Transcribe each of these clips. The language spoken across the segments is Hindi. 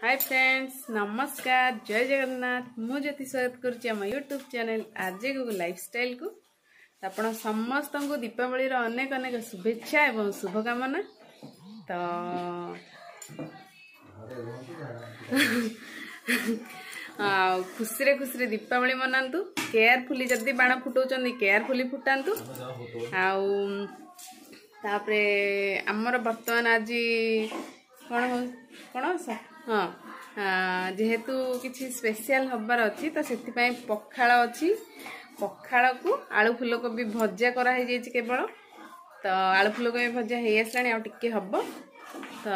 हाय फ्रेंड्स, नमस्कार, जय जगन्नाथ। मु ज्योति स्वागत करुच्ची आम यूट्यूब चैनल आरजे को लाइफस्टाइल को। आपण समस्त को दीपावली अनेक अनेक शुभेच्छा एवं शुभकामना। तो खुशी खुशी दीपावली मनातु। केयरफुली जदि बाण फुटाऊँ केयरफुली फुटातु। तापरे आमर बर्तमान आज कौन कौन हाँ जेहेतु किसी स्पेशल हबार अच्छी तो से पखाड़ अच्छी। पखाड़ को आलू फुलकोबी भजा कराई केवल। तो आलू फुलकोबी भजा हो आसला आउे हम तो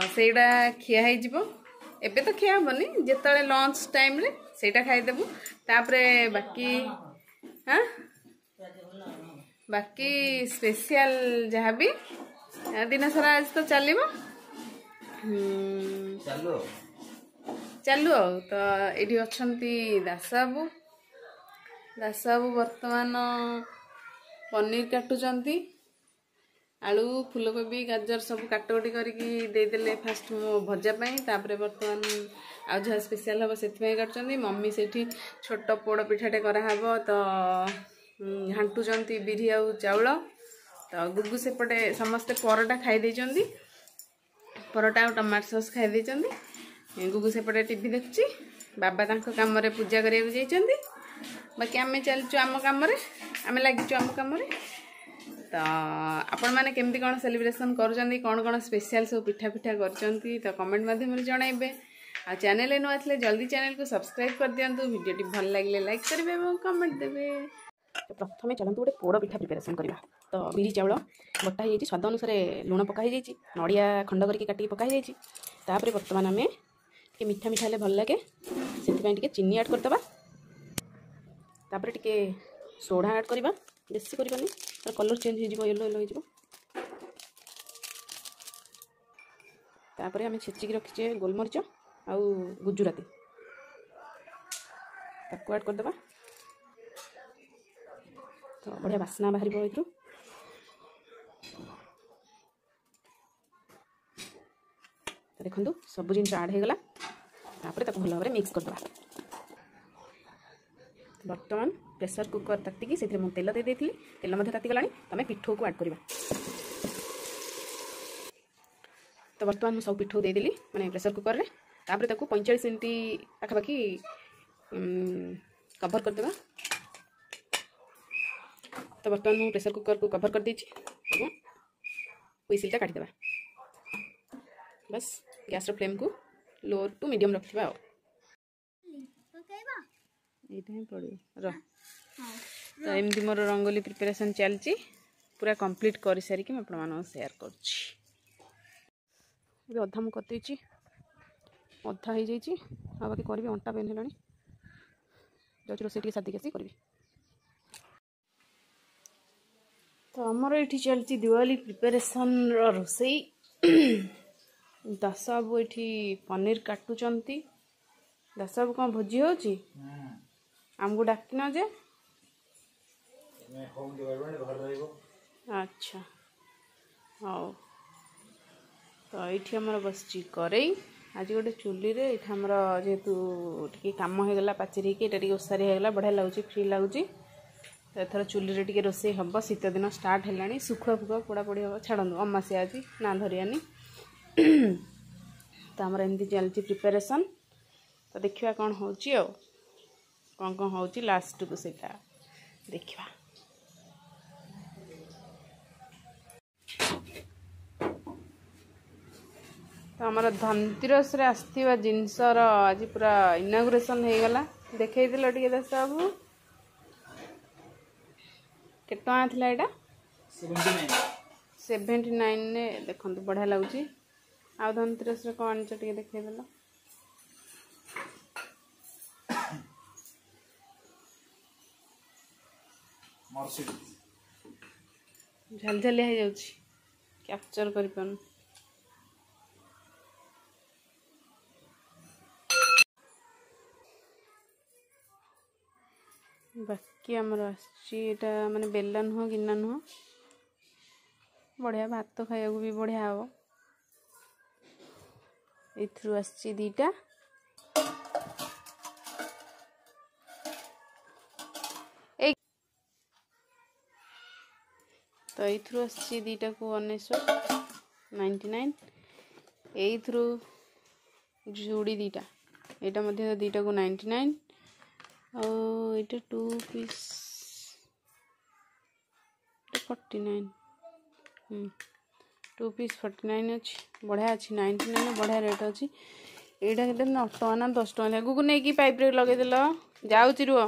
सेटा खिया एबे तो खिया हेनी जिते लंच टाइम रे सेटा खाईदेबू। तापरे बाकी हाँ बाकी स्पेशल जहाँ भी दिन सारा आज तो चलो चलू तो ये अच्छा दासबाबू बर्तमान पनीर काटुंट आलू फुलकोबी गाजर सब काटकटी करके फास्ट मो भजापाई। तापर बर्तमान आज जहाँ स्पेशल हम से काटुंट मम्मी से छोट पोड़ पिठाटे कराहब तो घाटुंट बिरी आउ चाउल। तो गुगु सेपटे समस्ते परोटा खाई परोटा और टमाटो सॉस खाई गुगु सेपटे टीवी देखुची। बाबा तांको काम रे पूजा करिया जाइछंती। बाकी आमे चलचु आम काम रे आमे लागिचु आम काम रे। तो आपण माने केमती कोन सेलिब्रेशन करूचंती कोन कोन स्पेशल सब पिठा पिठा करचंती तो कमेंट माध्यम रे जणाइबे। आ चैनल ए नुआ थिले जल्दी चैनल को सब्सक्राइब कर दियंतु। वीडियो टी भल लागले लाइक करबे एवं कमेंट देबे। तो प्रथम चलतु गोटे पोड़ पिठा प्रिपेरेसन करवा। तो बिरी चाउल बटा हो स्वाद अनुसार लुण पकाई नड़िया खंड करके काटिक पकाई तापर बर्तमान आम मीठा मीठा हेल्ले भल लगे से चीनी ऐड करदे। तापर टिके सोडा ऐड करवा बेसी करनी कलर चेंज हो येलो येलो हो। तापर आम छेचिक रखीचे गोलमरीच आउ गुजुराती ताको ऐड करदे। तो बढ़िया बास्ना बाहर ये देखो सब जिन ऐड होगला। भल भाव मिक्स करदे। बर्तमान प्रेसर कुकर तातिकी से तेल दे देती तेल तातीगला तुम पिठो को ऐड करवा। तो बर्तमान मुझे सब पिठो देदेली माने प्रेसर कुकर रे। तापर ताको 45 मिनट पाखापाखि कवर करदे। तो बर्तमान मुझे प्रेसर कुकर को कवर कर देछि। व्हिसिलटा काटिदेबा बस। गैस रो फ्लेम को लो टू मीडियम रखिबा। तो एमती मोर रंगोली प्रिपेरेसन चलची पूरा कंप्लीट कर सारिक मैं शेयर करछि। अधा मु करदेछि अधा हो जाइए आ बाकी करी अंटा पेन है जाऊँ रोसे सादी आसी करी। तो आमर ये चलती दिवाली प्रिपेरेसन रोसई। दासबाबू ये पनीर काटुंट। दासबाबू कौन भोजी हो आमको डाक न जे अच्छा हाँ। तो ये आमर बस करई आज गोटे चुली रे आमर जेहेतु टी कम होगला पाचेरी की ओसारी होगला बढ़िया लगुच फ्री लगुच। तो एथर चुली रे टिके रोसे हम शीत दिन स्टार्ट है सुखुआ फुखुआ पोड़ा पोड़ी हम छाड़ू अमासिया आज ना धरियानी। तो आमर एमती चलती प्रिपेरेसन। तो देखिए कौन हो कौन हो लास्ट को सीटा देखा। तो आमर धनतीरस रे आसथिबा जिनसर आज पूरा इनागुरेशन हो गला। देखै दिलो टिके दासबाबू के टका थिला एटा 79 ने देखो बढ़िया लगुच। आ धनतीरस रे कौन टिके देखै दिलो झलझलिया हो जाउछि कैप्चर करि पानु। बाकी आमर आटा माने बेला नुह गिना नुह बढ़िया भात खाया भी बढ़िया हम। एथरू आसची दीटा तो एथरू आसची दीटा को 1999 एथरू जोड़ी दीटा एटा मध्य दीटा को 99 और एटा 2 पीस 49 2 पीस 49 अच्छी बढ़िया अच्छी 99 बढ़िया रेट अच्छी एटा के 8 टका ना 10 टका गुगु नहीं कि पाइप रे लगे देल जाउची रुओ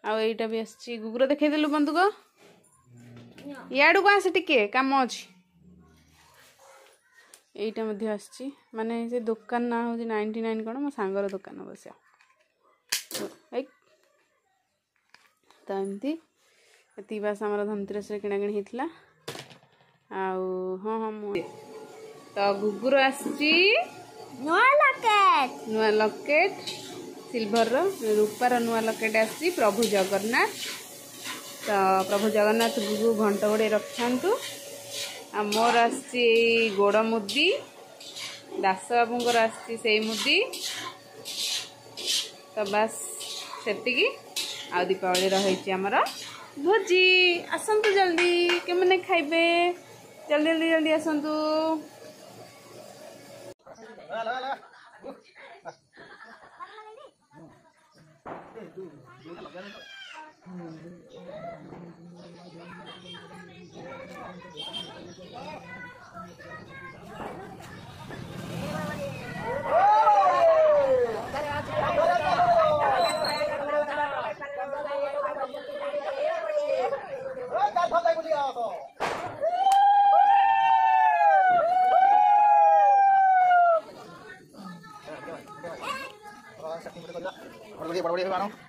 आ एटा भी आसची गुगुर देखै देलु बंधु को याडू को आसे टिके काम अच्छी एटा मध्य आसची माने से दुकान ना हो 99 कोन मो सांगर दुकान बसिया तो एमती एति बास हमर धनतेरस रे किना किणी हितला आउ हाँ हाँ तो गुगुर आसची नुआ लकेट सिल्वर रूपार नुआ लकेट आसची प्रभु जगन्नाथ तो प्रभु जगन्नाथ गुगु घंटा गोड़े रखु आ मोर आसची गोड़ मुदी दास बाबूंकर आसची से मुदी तो बस सेतिकी आ दीपावली रही आमर भोजी आसतु जल्दी के मैंने खाइबे जल्दी जल्दी जल्दी आसतु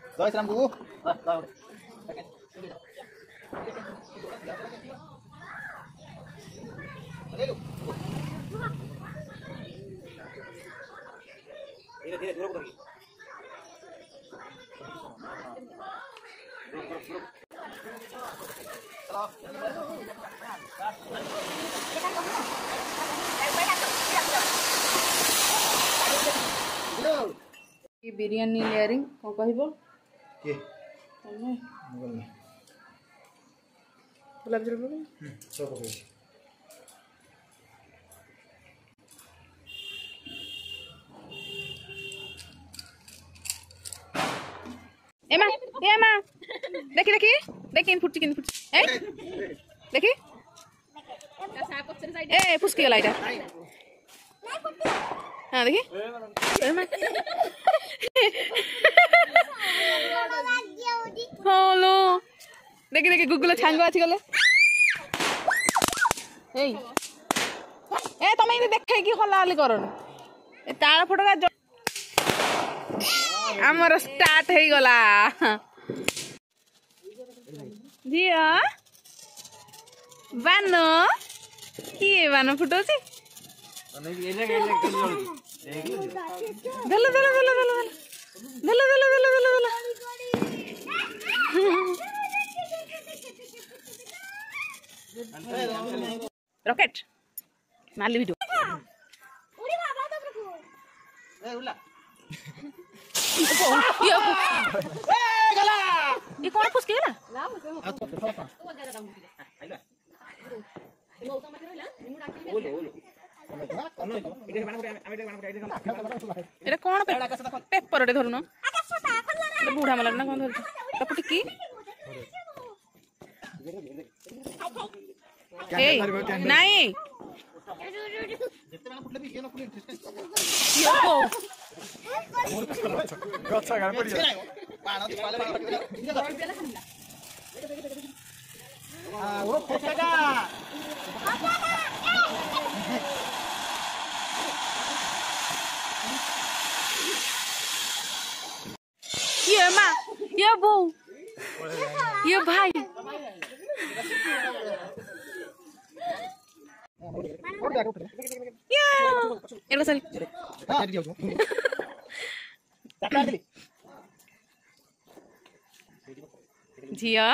जय श्री राम गुगु बिरयानी लेयरिंग कौन कहबो के तमे गुलाब जामुन सब हो एमा देखी देखी देखी फुटची किन फुटची ए देखी ए फुसकी गला इटा हाँ देखी हेलो देखी देखी गुगल छांग आछि गले ए तमे इने देखै कि हलाली करन ए ताळ फटका आमर स्टार्ट हो गला झिया बान किए बान फुटोची धलो धलो धलो धलो धलो धलो धलो धलो धलो रॉकेट मारली वीडियो ये कौन फुसके गला एटा कौन पेपर रे धरुनो बुढ़ा मला ना कौन धरु टपटी की ए नहीं ये माँ ये बू ये भाई झिया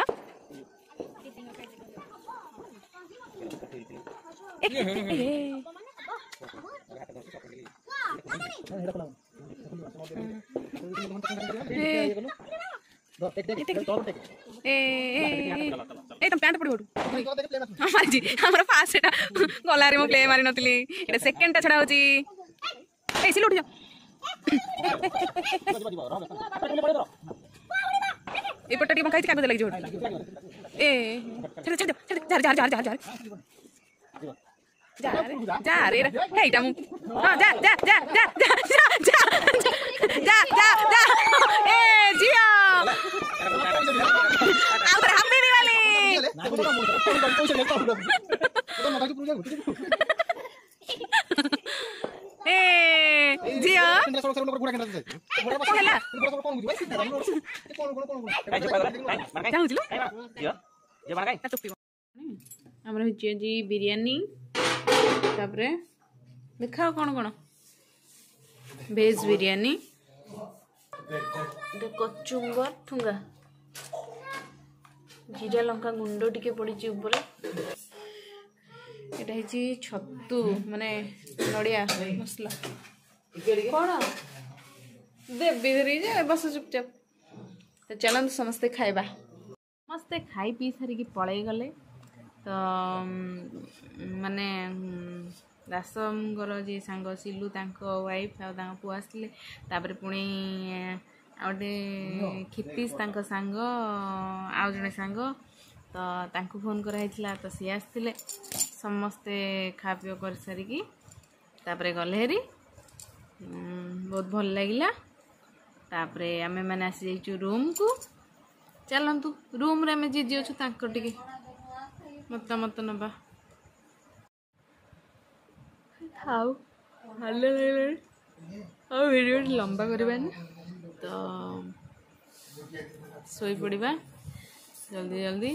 तुम पैंट पड़ो हमारा फास्ट एटा गलारे मो प्ले मारि नथली एटा सेकंड टा छडा होची ए सिल उठ जा ए पट्टी बंकाई कागज लगी जोड़ ए चल चल चल जा जा जा जा जा जा रे हेटा मु हां जा जा जा जा जा जा जा जा जा ए जिया आउटर हम्बी वाली ए जिया ହେଲା ଆମର ହେଇଛି ଆଜି ବିରିୟାନୀ ତାପରେ ଦେଖାଅ କଣ କଣ ଭେଜ ବିରିୟାନୀ କଚୁମ୍ବର ଠୁଙ୍ଗା ଜିରା ଲଙ୍କା ଗୁଣ୍ଡ ଟିକେ ପଡ଼ିଛି ଉପରେ ଏଟା ହେଇଛି ଛତୁ ମାନେ ନଡ଼ିଆ ମସଲା କଣ ଦେବି ଧରି ଯେ ବସ ଚୁପଚାପ ତ ଚାଲନ୍ତୁ ସମସ୍ତେ ଖାଇବା ସମସ୍ତେ ଖାଇ ପିଇ ସାରିକି ପଳେଇ ଗଲେ ତ ମାନେ ଦାସଙ୍କର ଯିଏ ସାଙ୍ଗ ସିଲୁ ତାଙ୍କ ୱାଇଫ୍ ଆଉ ତାଙ୍କ ପୁଅ ଆସିଥିଲେ ତାପରେ ପୁଣି ଆଉ ଗୋଟେ କ୍ଷିତିଶ ତାଙ୍କ ସାଙ୍ଗ ଆଉ ଜଣେ ସାଙ୍ଗ ତ ତାଙ୍କୁ ଫୋନ୍ କରାହେଇଥିଲା ତ ସିଏ ଆସିଥିଲେ ସମସ୍ତେ ଖା ପିଅ କରିସାରିକି ତାପରେ ଗଲେ ହେରି ବହୁତ ଭଲ ଲାଗିଲା ତାପରେ ଆମେ ମାନେ ଆସିଯାଇଛୁ ରୁମ୍କୁ ଚାଲନ୍ତୁ ରୁମ୍ରେ ଆମେ ଯିଏ ଯିଏ ଅଛୁ ତାଙ୍କ ଟିକେ ମତାମତ ନେବା ଆଉ ଭଲ ଲାଗିଲାଣି ଆଉ ଭିଡ଼ିଓଟି ଲମ୍ବା କରିବାନି ତ ଶୋଇପଡ଼ିବା ଜଲ୍ଦି ଜଲ୍ଦି